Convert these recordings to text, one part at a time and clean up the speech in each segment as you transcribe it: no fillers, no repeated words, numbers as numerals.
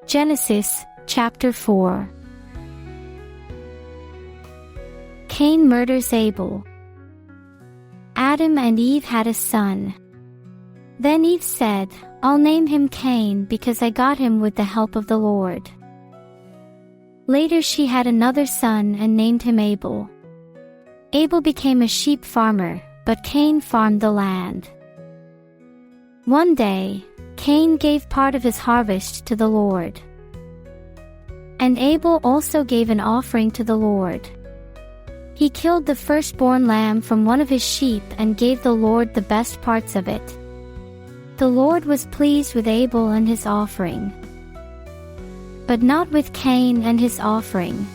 Genesis, chapter 4. Cain murders Abel. Adam and Eve had a son. Then Eve said, "I'll name him Cain because I got him with the help of the Lord." Later she had another son and named him Abel. Abel became a sheep farmer, but Cain farmed the land. One day, Cain gave part of his harvest to the Lord. And Abel also gave an offering to the Lord. He killed the firstborn lamb from one of his sheep and gave the Lord the best parts of it. The Lord was pleased with Abel and his offering, but not with Cain and his offering.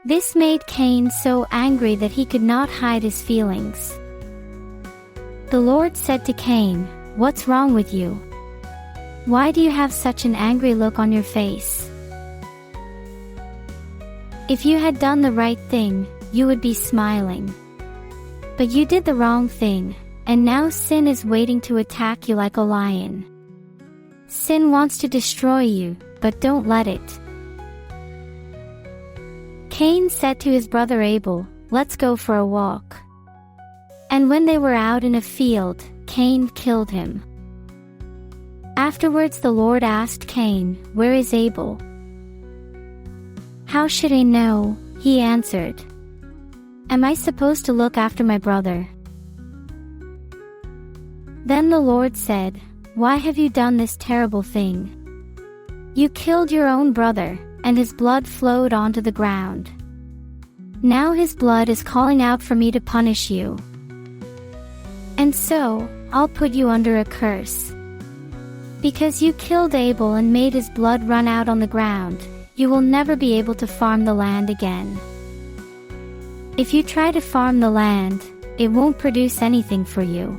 This made Cain so angry that he could not hide his feelings. The Lord said to Cain, "What's wrong with you? Why do you have such an angry look on your face? If you had done the right thing, you would be smiling. But you did the wrong thing, and now sin is waiting to attack you like a lion. Sin wants to destroy you, but don't let it." Cain said to his brother Abel, "Let's go for a walk." And when they were out in a field, Cain killed him. Afterwards the Lord asked Cain, "Where is Abel?" "How should I know?" he answered. "Am I supposed to look after my brother?" Then the Lord said, "Why have you done this terrible thing? You killed your own brother, and his blood flowed onto the ground. Now his blood is calling out for me to punish you. And so, I'll put you under a curse. Because you killed Abel and made his blood run out on the ground, you will never be able to farm the land again. If you try to farm the land, it won't produce anything for you.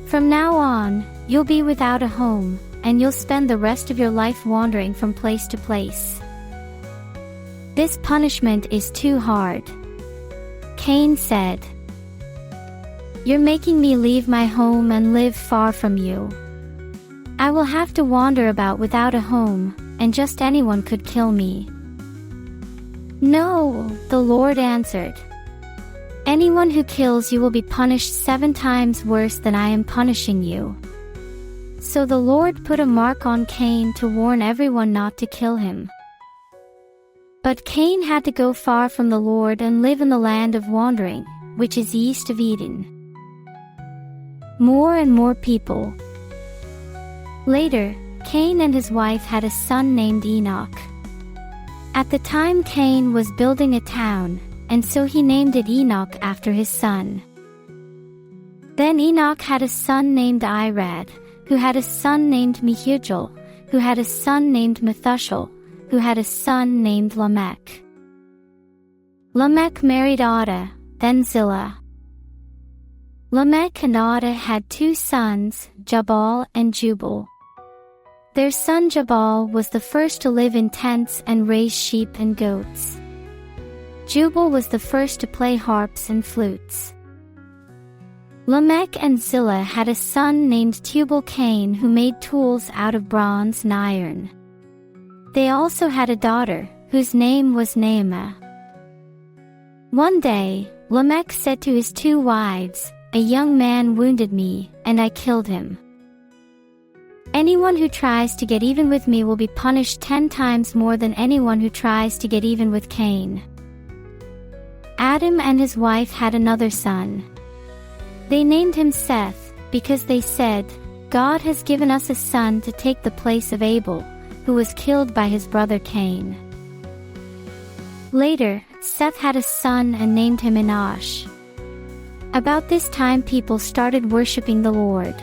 From now on, you'll be without a home, and you'll spend the rest of your life wandering from place to place. This punishment is too hard." Cain said, "You're making me leave my home and live far from you. I will have to wander about without a home, and just anyone could kill me." "No," the Lord answered. "Anyone who kills you will be punished 7 times worse than I am punishing you." So the Lord put a mark on Cain to warn everyone not to kill him. But Cain had to go far from the Lord and live in the land of wandering, which is east of Eden. More and more people. Later, Cain and his wife had a son named Enoch. At the time Cain was building a town, and so he named it Enoch after his son. Then Enoch had a son named Irad, who had a son named Mehujael, who had a son named Methuselah, who had a son named Lamech. Lamech married Ada, then Zillah. Lamech and Ada had 2 sons, Jabal and Jubal. Their son Jabal was the first to live in tents and raise sheep and goats. Jubal was the first to play harps and flutes. Lamech and Zillah had a son named Tubal-Cain who made tools out of bronze and iron. They also had a daughter, whose name was Naamah. One day, Lamech said to his 2 wives, "A young man wounded me, and I killed him. Anyone who tries to get even with me will be punished 10 times more than anyone who tries to get even with Cain." Adam and his wife had another son. They named him Seth, because they said, "God has given us a son to take the place of Abel, who was killed by his brother Cain." Later, Seth had a son and named him Enosh. About this time people started worshiping the Lord.